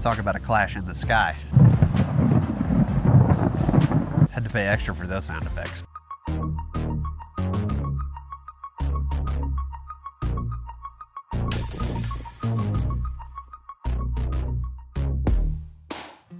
Talk about a clash in the sky. Had to pay extra for those sound effects.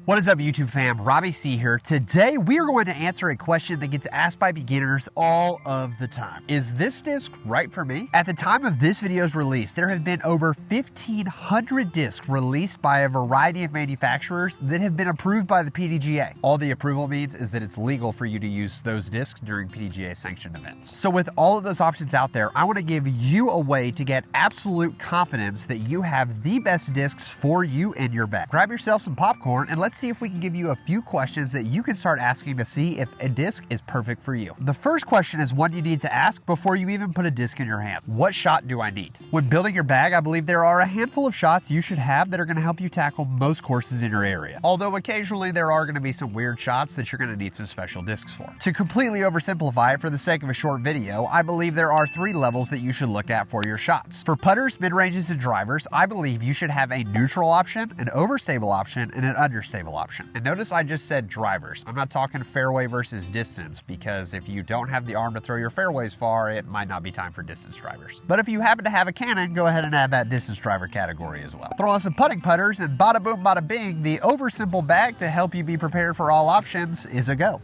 What is up, YouTube fam? Robbie C here. Today we are going to answer a question that gets asked by beginners all of the time. Is this disc right for me? At the time of this video's release, there have been over 1,500 discs released by a variety of manufacturers that have been approved by the PDGA. All the approval means is that it's legal for you to use those discs during PDGA sanctioned events. So with all of those options out there, I want to give you a way to get absolute confidence that you have the best discs for you in your bag. Grab yourself some popcorn and let's see if we can give you a few questions that you can start asking to see if a disc is perfect for you. The first question is one you need to ask before you even put a disc in your hand. What shot do I need? When building your bag, I believe there are a handful of shots you should have that are going to help you tackle most courses in your area. Although occasionally there are going to be some weird shots that you're going to need some special discs for. To completely oversimplify it for the sake of a short video, I believe there are 3 levels that you should look at for your shots. For putters, mid-ranges, and drivers, I believe you should have a neutral option, an overstable option, and an understable option. And notice I just said drivers. I'm not talking fairway versus distance, because if you don't have the arm to throw your fairways far, it might not be time for distance drivers. But if you happen to have a cannon, go ahead and add that distance driver category as well. Throw on some putting putters and bada boom bada bing, the oversimple bag to help you be prepared for all options is a go.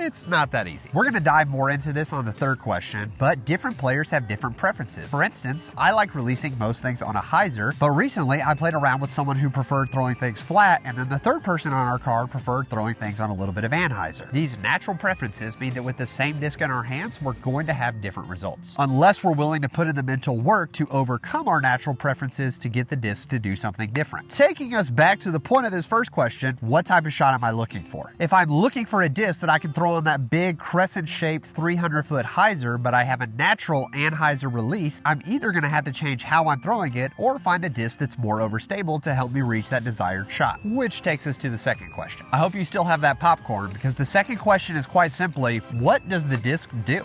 It's not that easy. We're going to dive more into this on the third question, but different players have different preferences. For instance, I like releasing most things on a hyzer, but recently I played around with someone who preferred throwing things flat, and then the third person on our card preferred throwing things on a little bit of anhyzer. These natural preferences mean that with the same disc in our hands, we're going to have different results, unless we're willing to put in the mental work to overcome our natural preferences to get the disc to do something different. Taking us back to the point of this first question, what type of shot am I looking for? If I'm looking for a disc that I can throw on that big crescent-shaped 300-foot hyzer, but I have a natural anhyzer release, I'm either going to have to change how I'm throwing it or find a disc that's more overstable to help me reach that desired shot. Which takes us to the second question. I hope you still have that popcorn, because the second question is quite simply, what does the disc do?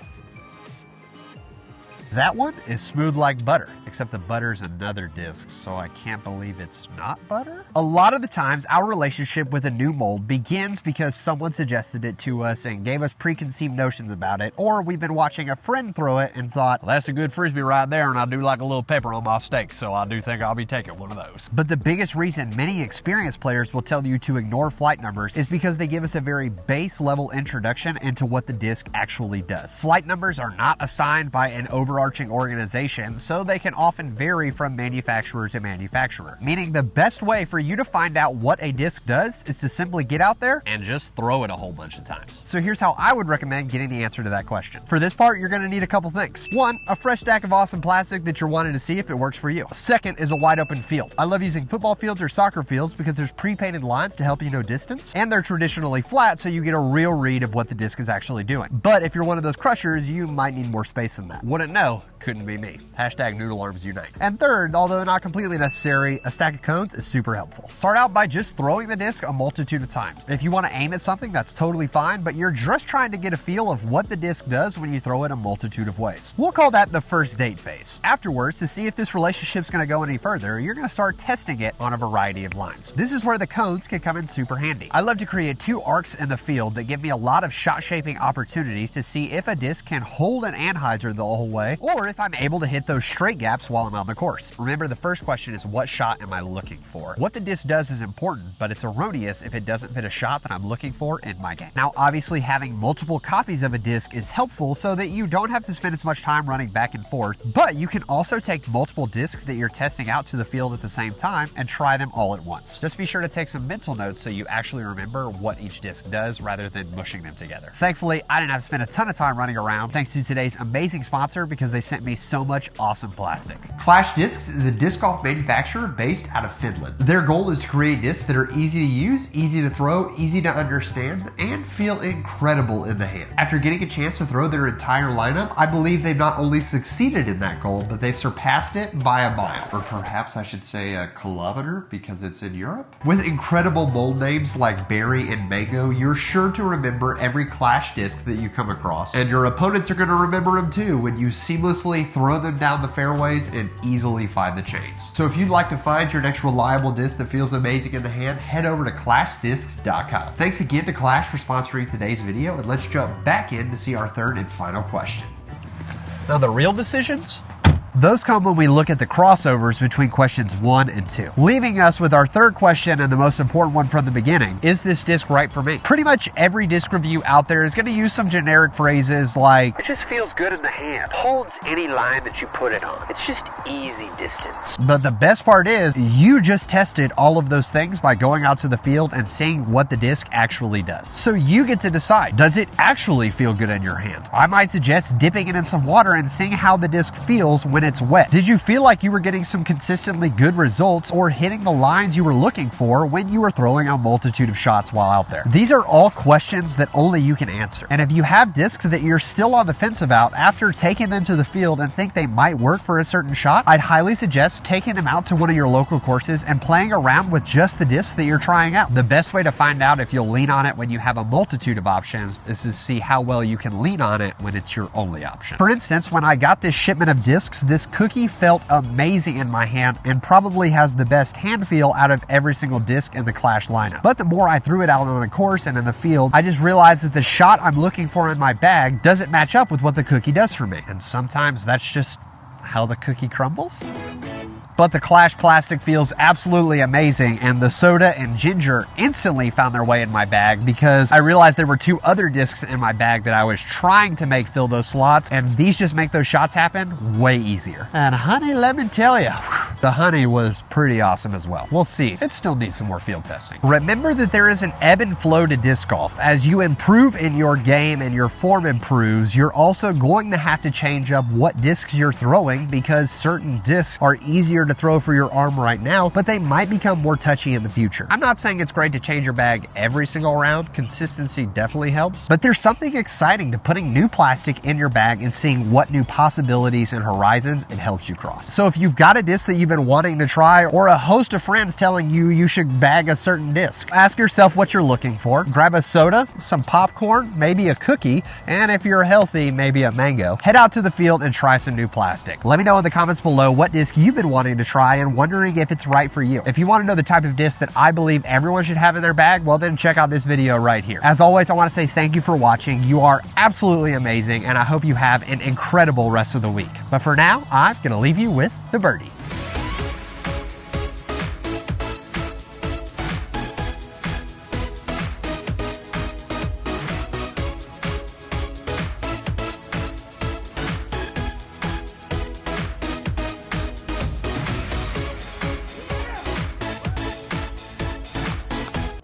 That one is smooth like butter, except the butter's another disc, so I can't believe it's not butter? A lot of the times, our relationship with a new mold begins because someone suggested it to us and gave us preconceived notions about it, or we've been watching a friend throw it and thought, well, that's a good frisbee right there, and I do like a little pepper on my steak, so I do think I'll be taking one of those. But the biggest reason many experienced players will tell you to ignore flight numbers is because they give us a very base level introduction into what the disc actually does. Flight numbers are not assigned by an overarching organization, so they can often vary from manufacturer to manufacturer, meaning the best way for you to find out what a disc does is to simply get out there and just throw it a whole bunch of times. So here's how I would recommend getting the answer to that question. For this part, you're going to need a couple things. One, a fresh stack of awesome plastic that you're wanting to see if it works for you. Second is a wide open field. I love using football fields or soccer fields because there's pre-painted lines to help you know distance, and they're traditionally flat, so you get a real read of what the disc is actually doing. But if you're one of those crushers, you might need more space than that. Wouldn't know. Couldn't be me. Hashtag noodle arms unite. And third, although not completely necessary, a stack of cones is super helpful. Start out by just throwing the disc a multitude of times. If you want to aim at something, that's totally fine, but you're just trying to get a feel of what the disc does when you throw it a multitude of ways. We'll call that the first date phase. Afterwards, to see if this relationship's going to go any further, you're going to start testing it on a variety of lines. This is where the cones can come in super handy. I love to create 2 arcs in the field that give me a lot of shot shaping opportunities to see if a disc can hold an anhyzer the whole way, or if I'm able to hit those straight gaps while I'm on the course. Remember, the first question is what shot am I looking for? What the disc does is important, but it's erroneous if it doesn't fit a shot that I'm looking for in my game. Now, obviously, having multiple copies of a disc is helpful so that you don't have to spend as much time running back and forth, but you can also take multiple discs that you're testing out to the field at the same time and try them all at once. Just be sure to take some mental notes so you actually remember what each disc does rather than mushing them together. Thankfully, I didn't have to spend a ton of time running around thanks to today's amazing sponsor, because they sent me so much awesome plastic. Clash Discs is a disc golf manufacturer based out of Finland. Their goal is to create discs that are easy to use, easy to throw, easy to understand, and feel incredible in the hand. After getting a chance to throw their entire lineup, I believe they've not only succeeded in that goal, but they've surpassed it by a mile. Or perhaps I should say a kilometer, because it's in Europe. With incredible mold names like Berry and Mango, you're sure to remember every Clash disc that you come across, and your opponents are going to remember them too when you see seamlessly throw them down the fairways and easily find the chains. So if you'd like to find your next reliable disc that feels amazing in the hand, head over to ClashDiscs.com. Thanks again to Clash for sponsoring today's video, and let's jump back in to see our third and final question. Now the real decisions? Those come when we look at the crossovers between questions 1 and 2. Leaving us with our third question and the most important one from the beginning, is this disc right for me? Pretty much every disc review out there is going to use some generic phrases like, it just feels good in the hand, holds any line that you put it on, it's just easy distance. But the best part is, you just tested all of those things by going out to the field and seeing what the disc actually does. So you get to decide, does it actually feel good in your hand? I might suggest dipping it in some water and seeing how the disc feels when it's wet. Did you feel like you were getting some consistently good results or hitting the lines you were looking for when you were throwing a multitude of shots while out there? These are all questions that only you can answer. And if you have discs that you're still on the fence about after taking them to the field and think they might work for a certain shot, I'd highly suggest taking them out to one of your local courses and playing around with just the disc that you're trying out. The best way to find out if you'll lean on it when you have a multitude of options is to see how well you can lean on it when it's your only option. For instance, when I got this shipment of discs, this cookie felt amazing in my hand and probably has the best hand feel out of every single disc in the Clash lineup. But the more I threw it out on the course and in the field, I just realized that the shot I'm looking for in my bag doesn't match up with what the cookie does for me. And sometimes that's just how the cookie crumbles. But the Clash plastic feels absolutely amazing, and the soda and ginger instantly found their way in my bag because I realized there were 2 other discs in my bag that I was trying to make fill those slots, and these just make those shots happen way easier. And honey, let me tell you, the honey was pretty awesome as well. We'll see. It still needs some more field testing. Remember that there is an ebb and flow to disc golf. As you improve in your game and your form improves, you're also going to have to change up what discs you're throwing because certain discs are easier to throw for your arm right now, but they might become more touchy in the future. I'm not saying it's great to change your bag every single round. Consistency definitely helps, but there's something exciting to putting new plastic in your bag and seeing what new possibilities and horizons it helps you cross. So if you've got a disc that you've been wanting to try, or a host of friends telling you you should bag a certain disc, ask yourself what you're looking for. Grab a soda, some popcorn, maybe a cookie, and if you're healthy, maybe a mango. Head out to the field and try some new plastic. Let me know in the comments below what disc you've been wanting to try and wondering if it's right for you. If you want to know the type of disc that I believe everyone should have in their bag, well then check out this video right here. As always, I want to say thank you for watching. You are absolutely amazing, and I hope you have an incredible rest of the week. But for now, I'm going to leave you with the birdies.